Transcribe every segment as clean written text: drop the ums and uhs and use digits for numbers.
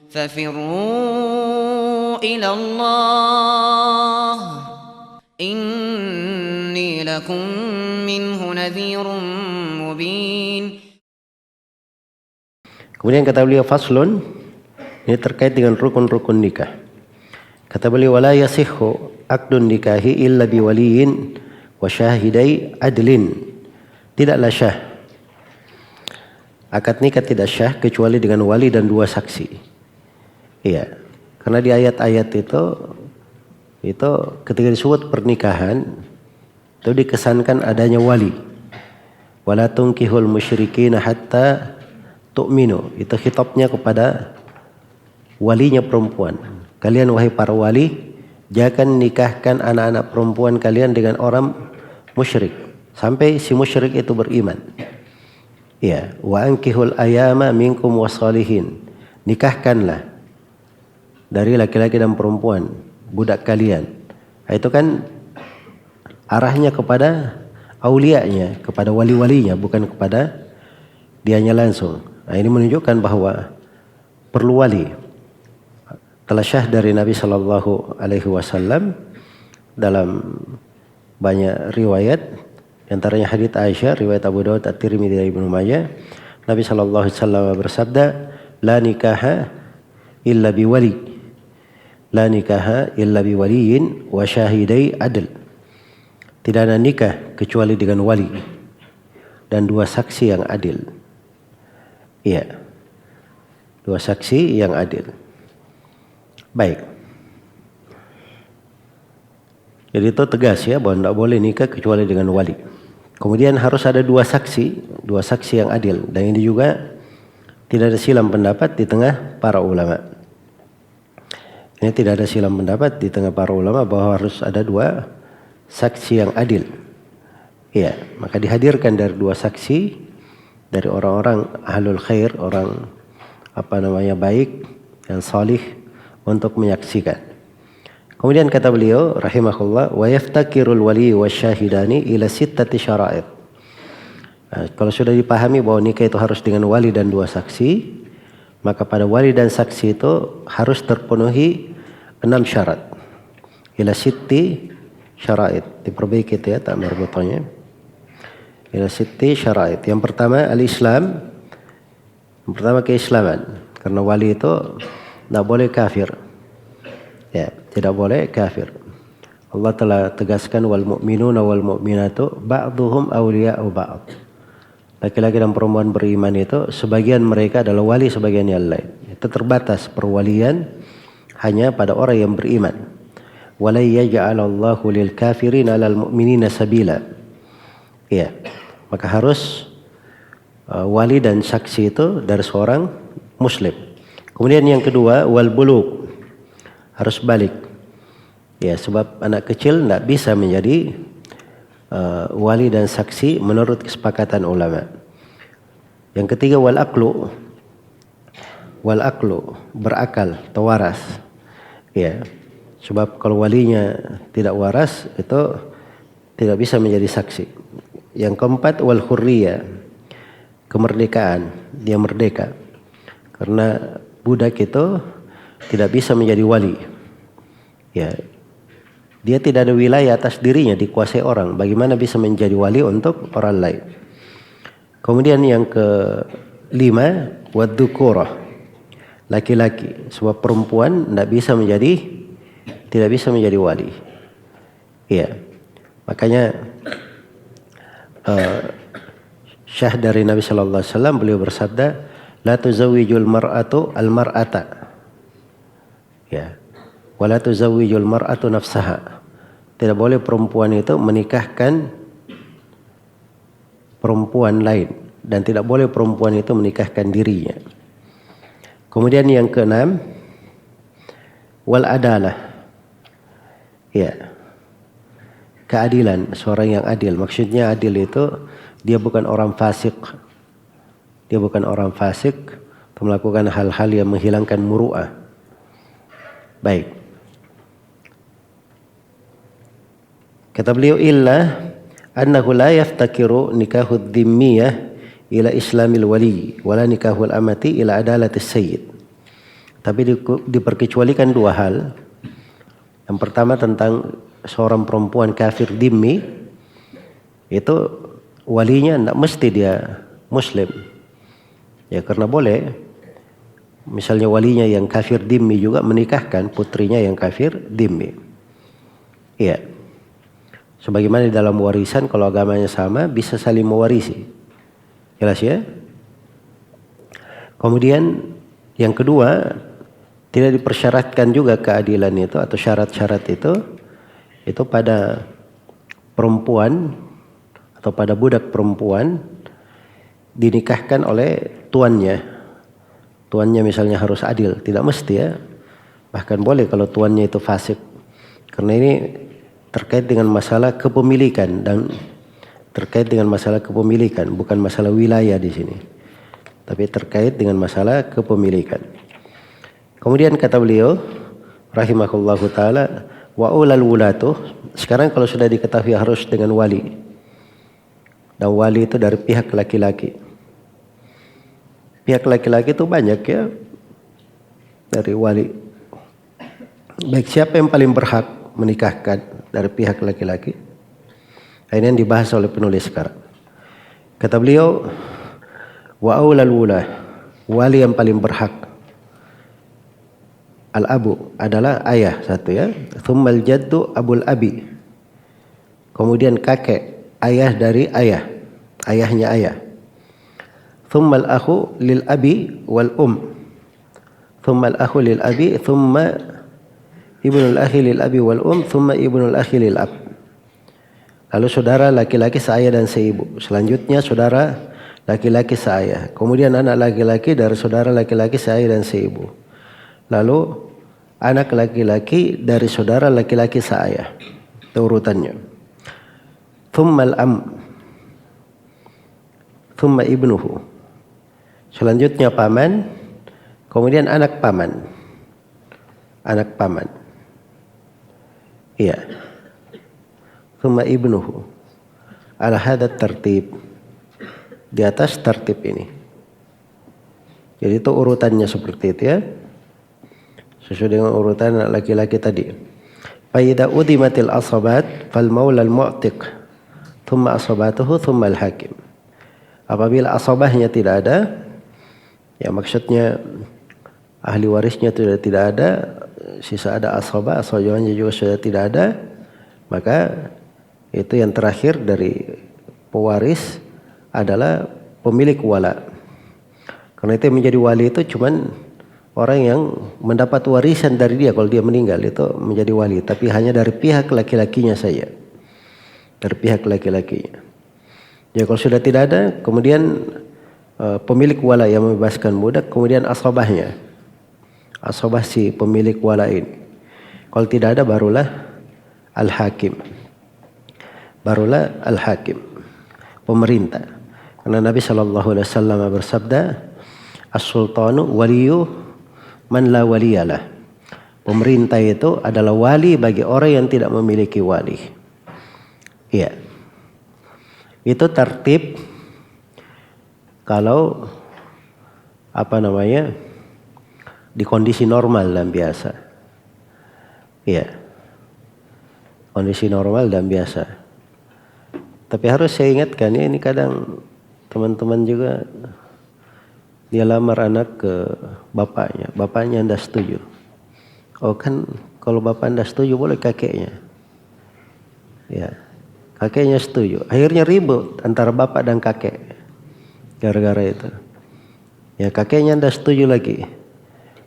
ففروا إلى الله إني لكم منه نذير مبين. Kemudian kata beliau faslun, ini terkait dengan rukun-rukun nikah. Kata beliau wala yasihhu aqdun nikahi illa biwaliyin wa syahidai adlin. Tidaklah syah akad nikah tidak syah kecuali dengan wali dan dua saksi. Iya, karena di ayat-ayat itu ketika disebut pernikahan itu dikesankan adanya wali. Wala tunkihul musyrikina hatta tu'minu. Itu khitabnya kepada walinya perempuan. Kalian wahai para wali, jangan nikahkan anak-anak perempuan kalian dengan orang musyrik sampai si musyrik itu beriman. Ya, wa ankihul ayama minkum wasalihin. Nikahkanlah dari laki-laki dan perempuan budak kalian. Itu kan arahnya kepada aulianya, kepada wali-walinya, bukan kepada dianya langsung. Nah, ini menunjukkan bahwa perlu wali. Telah syah dari Nabi Shallallahu Alaihi Wasallam dalam banyak riwayat, antaranya hadits Aisyah, riwayat Abu Dawud, At-Tirmidzi dan Ibnu Majah. Nabi Shallallahu Alaihi Wasallam bersabda, "La nikaha illa biwali, la nikaha illa biwaliyin wa syahidai adl." Tidak ada nikah kecuali dengan wali dan dua saksi yang adil. Iya, dua saksi yang adil. Baik. Jadi itu tegas ya bahwa tidak boleh nikah kecuali dengan wali. Kemudian harus ada dua saksi yang adil. Dan ini juga tidak ada silam pendapat di tengah para ulama. Ini tidak ada silam pendapat di tengah para ulama bahwa harus ada dua saksi yang adil. Iya, maka dihadirkan dari dua saksi dari orang-orang ahlul khair, orang baik dan salih untuk menyaksikan. Kemudian kata beliau rahimahullah, wa yaftakirul wali wasyahidani ila sittati syara'id. Kalau sudah dipahami bahwa nikah itu harus dengan wali dan dua saksi, maka pada wali dan saksi itu harus terpenuhi 6 syarat. Ila sitti syara'id. Diperbaiki itu ya tak marbutannya. Ila sitti syara'id. Yang pertama al-Islam. Yang pertama keislaman. Karena wali itu tidak boleh kafir. Ya, tidak boleh kafir. Allah telah tegaskan wal mu'minuna wal mu'minatu ba'dhuhum awliya'u ba'd. Laki-laki dan perempuan beriman itu sebagian mereka adalah wali sebagian yang lain. Itu terbatas perwalian hanya pada orang yang beriman. Wala yaj'alallahu lil kafirin 'alal mu'minina sabila. Ya. Maka harus wali dan saksi itu dari seorang muslim. Kemudian yang kedua wal bulugh, harus balik. Ya, sebab anak kecil tidak bisa menjadi wali dan saksi menurut kesepakatan ulama. Yang ketiga wal aqlu, berakal atau waras. Ya, sebab kalau walinya tidak waras itu tidak bisa menjadi saksi. Yang keempat wal hurriyah, kemerdekaan, dia merdeka. Karena budak itu tidak bisa menjadi wali. Ya, dia tidak ada wilayah atas dirinya, dikuasai orang. Bagaimana bisa menjadi wali untuk orang lain? Kemudian yang kelima wadzukurah, laki-laki. Sebab perempuan tidak bisa menjadi wali. Ya, makanya syah dari Nabi Sallallahu Alaihi Wasallam, beliau bersabda, la tuzawwijul mar'atu al-mar'ata. Ya. Wala tuzawwijul mar'atu nafsaha. Tidak boleh perempuan itu menikahkan perempuan lain dan tidak boleh perempuan itu menikahkan dirinya. Kemudian yang keenam wal adalah. Ya. Keadilan, seorang yang adil. Maksudnya adil itu dia bukan orang fasik. Dia bukan orang fasik atau melakukan hal-hal yang menghilangkan muru'ah. Baik. Kata beliau illa annahu la yaftakiru nikahud dhimmiyah ila islamil wali wala nikahul amati ila adalatis sayyid. Tapi diperkecualikan dua hal. Yang pertama tentang seorang perempuan kafir dhimmi, itu walinya tidak mesti dia muslim. Ya karena boleh misalnya walinya yang kafir dhimmi juga menikahkan putrinya yang kafir dhimmi. Iya. Sebagaimana di dalam warisan kalau agamanya sama bisa saling mewarisi. Jelas ya? Kemudian yang kedua, tidak dipersyaratkan juga keadilan itu atau syarat-syarat itu pada perempuan atau pada budak perempuan dinikahkan oleh tuannya. Tuannya misalnya harus adil, tidak mesti ya. Bahkan boleh kalau tuannya itu fasik. Karena ini terkait dengan masalah kepemilikan dan terkait dengan masalah kepemilikan, bukan masalah wilayah di sini. Tapi terkait dengan masalah kepemilikan. Kemudian kata beliau rahimahullahu taala wa ulal wulatu, sekarang kalau sudah diketahui harus dengan wali. Dan wali itu dari pihak laki-laki. Pihak laki-laki itu banyak ya dari wali. Baik, siapa yang paling berhak menikahkan dari pihak laki-laki? Ini yang dibahas oleh penulis sekarang. Kata beliau wa ulal wula, wali yang paling berhak. Al-abu adalah ayah satu ya. Tsummal jaddu abul abi. Kemudian kakek, ayah dari ayah, ayahnya ayah. Tsummal akhu lil abi wal Tsummal akhu lil abi, tsumma ibnul akhi lil abi wal tsumma ibnul akhi lil ab. Lalu saudara laki-laki seayah dan seibu. Selanjutnya saudara laki-laki seayah. Kemudian anak laki-laki dari saudara laki-laki seayah dan seibu. Lalu anak laki-laki dari saudara laki-laki seayah. Itu urutannya. Tsummal am. Tsumma ibnuhu. Selanjutnya paman. Kemudian anak paman. Anak paman. Iya. Tsumma ibnuhu. Ala hadha tertib. Di atas tertib ini. Jadi itu urutannya seperti itu ya. Sesuai dengan urutan laki-laki tadi. Fa idza udimatil asabat fal maula al mu'tiq thumma asabatuhu thumma al hakim. Apabila asabahnya tidak ada, ya maksudnya ahli warisnya tidak ada, sisa ada asabah, asabahnya juga sudah tidak ada, maka itu yang terakhir dari pewaris adalah pemilik wala. Karena itu menjadi wali itu cuman orang yang mendapat warisan dari dia kalau dia meninggal itu menjadi wali, tapi hanya dari pihak laki-lakinya saja. Dari pihak laki-lakinya. Ya kalau sudah tidak ada, kemudian pemilik wala yang membebaskan budak, kemudian asabahnya. Asabah si pemilik wala ini. Kalau tidak ada barulah al-hakim. Barulah al-hakim. Pemerintah. Karena Nabi SAW bersabda, as-sultanu waliyu man la waliyalah. Pemerintah itu adalah wali bagi orang yang tidak memiliki wali. Iya. Itu tertib kalau di kondisi normal dan biasa. Iya. Kondisi normal dan biasa. Tapi harus saya ingatkan ya, ini kadang teman-teman juga dia lamar anak ke bapaknya tidak setuju. Oh kan kalau bapak tidak setuju boleh kakeknya. Ya, kakeknya setuju. Akhirnya ribut antara bapak dan kakek. Gara-gara itu. Ya kakeknya tidak setuju lagi.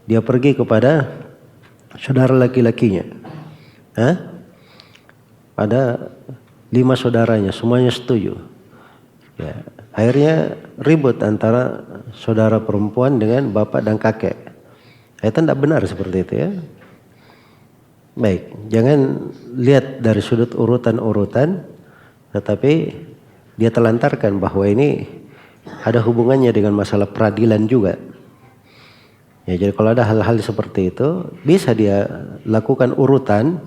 Dia pergi kepada saudara laki-lakinya. Ada 5 saudaranya, semuanya setuju. Ya, akhirnya ribut antara saudara perempuan dengan bapak dan kakek. Itu tidak benar seperti itu ya. Baik, jangan lihat dari sudut urutan-urutan, tetapi dia telantarkan bahwa ini ada hubungannya dengan masalah peradilan juga. Ya, jadi kalau ada hal-hal seperti itu, bisa dia lakukan urutan,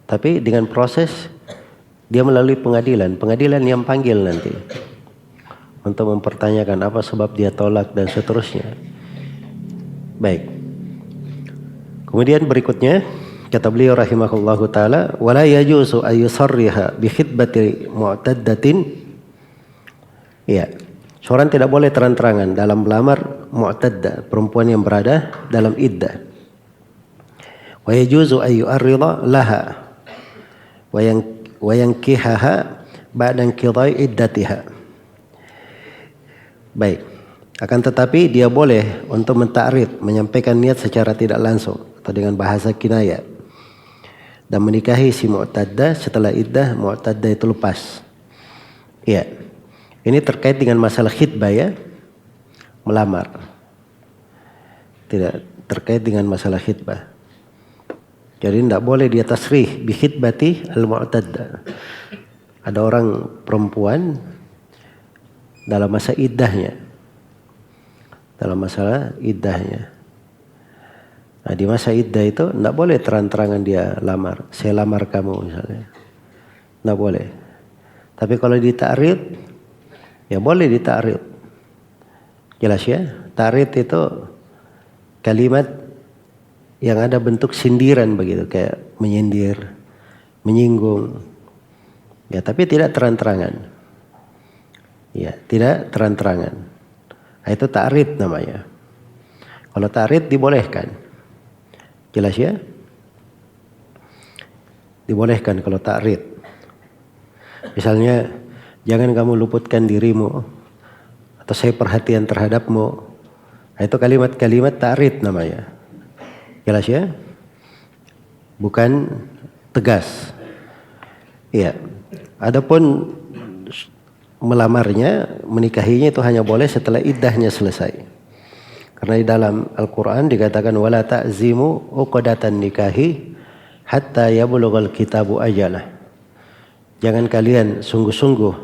tapi dengan proses dia melalui pengadilan yang panggil nanti. Untuk mempertanyakan apa sebab dia tolak dan seterusnya. Baik. Kemudian berikutnya kata beliau rahimahullahu taala, wala yajuzu ay yusarriha bi khitbati mu'taddatin. Ya, seorang tidak boleh terang-terangan dalam melamar mu'taddah, perempuan yang berada dalam iddah. Wa yajuzu ay yu'arrida laha wa yankihaha ba'da inqidai iddatiha. Baik. Akan tetapi dia boleh untuk menta'rid, menyampaikan niat secara tidak langsung atau dengan bahasa kinayah, dan menikahi si mu'taddah setelah iddah mu'taddah itu lepas. Ya, ini terkait dengan masalah khitbah ya, melamar. Tidak terkait dengan masalah khitbah. Jadi tidak boleh dia tasrih bi khitbati al-mu'taddah. Ada orang perempuan dalam masa iddahnya, dalam masalah iddahnya. Nah, di masa iddah itu tidak boleh terang-terangan dia lamar. Saya lamar kamu misalnya. Tidak boleh. Tapi kalau dita'rid, ya boleh dita'rid. Jelas ya? Ta'rid itu kalimat yang ada bentuk sindiran begitu. Kayak menyindir, menyinggung. Ya, tapi tidak terang-terangan. Ya, tidak terang-terangan. Nah, itu ta'rid namanya. Kalau ta'rid dibolehkan. Jelas ya? Dibolehkan kalau ta'rid. Misalnya, jangan kamu luputkan dirimu, atau saya perhatian terhadapmu. Nah, itu kalimat-kalimat ta'rid namanya. Jelas ya? Bukan tegas. Iya. Adapun melamarnya, menikahinya itu hanya boleh setelah iddahnya selesai. Karena di dalam Al-Quran dikatakan wala ta'zimu uqdatan nikahi hatta yablughal kitabu ajalah. Jangan kalian sungguh-sungguh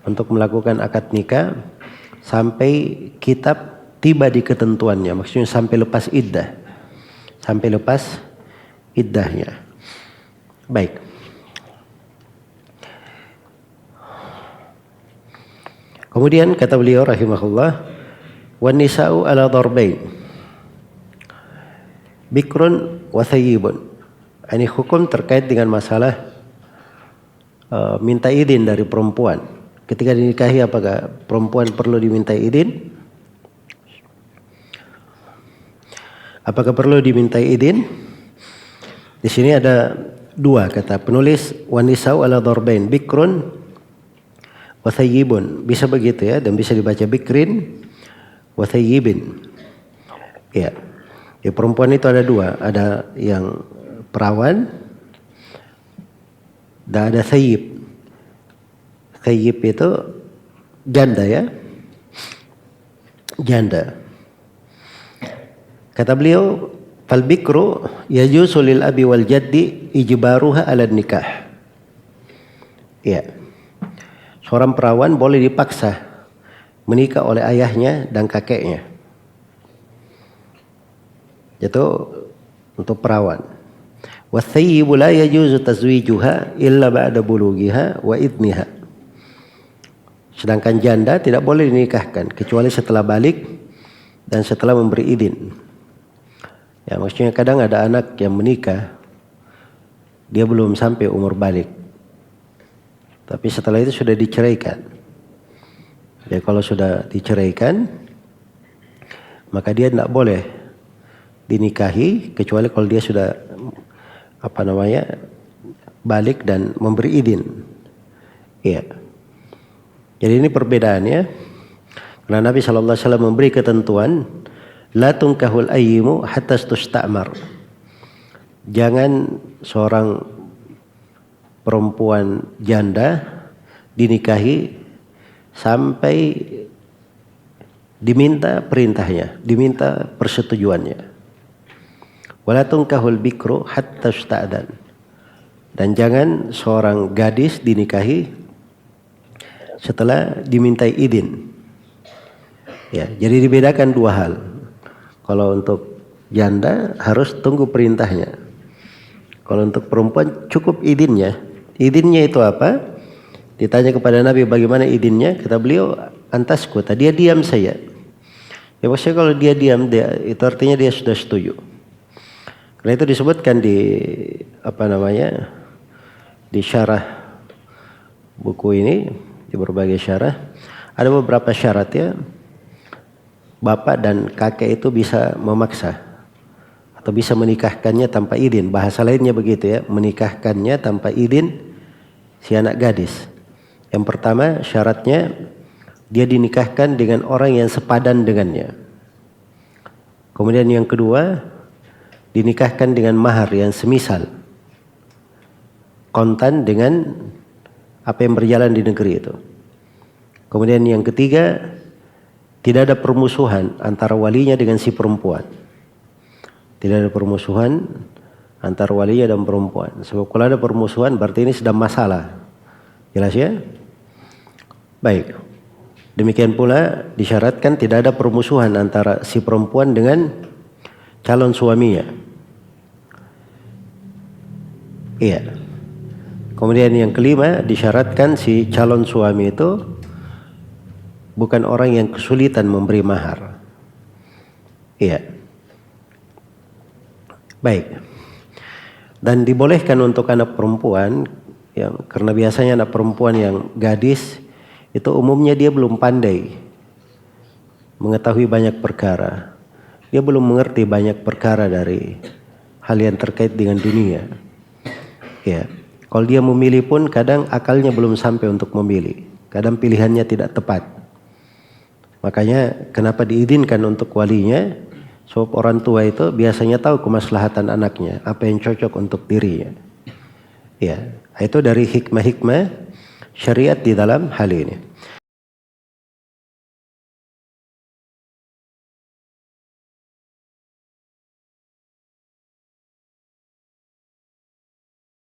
untuk melakukan akad nikah sampai kitab tiba di ketentuannya. Maksudnya sampai lepas iddah. Sampai lepas iddahnya. Baik. Kemudian kata beliau rahimahullah, wan nisa'u ala darbain, bikrun wa thayyibun. Ini hukum terkait dengan masalah minta izin dari perempuan. Ketika dinikahi, apakah perempuan perlu diminta izin? Apakah perlu diminta izin? Di sini ada dua kata penulis, wan nisa'u ala darbain, bikrun wa thayyibun. Bisa begitu ya, dan bisa dibaca bikrin wa thayyibin. Ya. Ya, perempuan itu ada dua, ada yang perawan dan ada thayyib. Thayyib itu janda ya. Janda. Kata beliau, fal bikru yajuzu lil abi wal jaddi ijbaruha ala nikah. Ya. Seorang perawan boleh dipaksa menikah oleh ayahnya dan kakeknya. Itu untuk perawan. Wathayyibu la yajuzu tazwijuha illa ba'da bulughiha wa idniha. Sedangkan janda tidak boleh dinikahkan kecuali setelah balik dan setelah memberi izin. Ya, maksudnya kadang ada anak yang menikah dia belum sampai umur balik. Tapi setelah itu sudah diceraikan. Ya, kalau sudah diceraikan, maka dia tidak boleh dinikahi kecuali kalau dia sudah balik dan memberi izin. Iya. Jadi ini perbedaannya. Karena Nabi SAW memberi ketentuan, la tunkahul ayyimu hatta tusta'mar. Jangan seorang perempuan janda dinikahi sampai diminta perintahnya, diminta persetujuannya. Wala tunkahul bikru hatta sta'dan. Dan jangan seorang gadis dinikahi setelah dimintai izin. Ya, jadi dibedakan dua hal. Kalau untuk janda harus tunggu perintahnya. Kalau untuk perempuan cukup izinnya. Izinnya itu apa? Ditanya kepada Nabi bagaimana izinnya, kata beliau antas kota, dia diam saja. Ya maksudnya kalau dia diam, itu artinya dia sudah setuju. Karena itu disebutkan di di syarah buku ini, di berbagai syarah ada beberapa syarat ya. Bapak dan kakek itu bisa memaksa atau bisa menikahkannya tanpa izin. Bahasa lainnya begitu ya, menikahkannya tanpa izin si anak gadis. Yang pertama syaratnya dia dinikahkan dengan orang yang sepadan dengannya. Kemudian yang kedua dinikahkan dengan mahar yang semisal, kontan dengan apa yang berjalan di negeri itu. Kemudian yang ketiga, tidak ada permusuhan antara walinya dengan si perempuan. Tidak ada permusuhan antara walinya dan perempuan. Sebab kalau ada permusuhan berarti ini sedang masalah. Jelas ya? Baik. Demikian pula disyaratkan tidak ada permusuhan antara si perempuan dengan calon suaminya. Iya. Kemudian yang kelima disyaratkan si calon suami itu bukan orang yang kesulitan memberi mahar. Iya. Baik. Dan dibolehkan untuk anak perempuan karena biasanya anak perempuan yang gadis itu umumnya dia belum pandai mengetahui banyak perkara. Dia belum mengerti banyak perkara dari hal yang terkait dengan dunia. Ya. Kalau dia memilih pun kadang akalnya belum sampai untuk memilih. Kadang pilihannya tidak tepat. Makanya kenapa diizinkan untuk walinya? Sebab orang tua itu biasanya tahu kemaslahatan anaknya, apa yang cocok untuk dirinya. Ya, itu dari hikmah-hikmah syariat di dalam hal ini.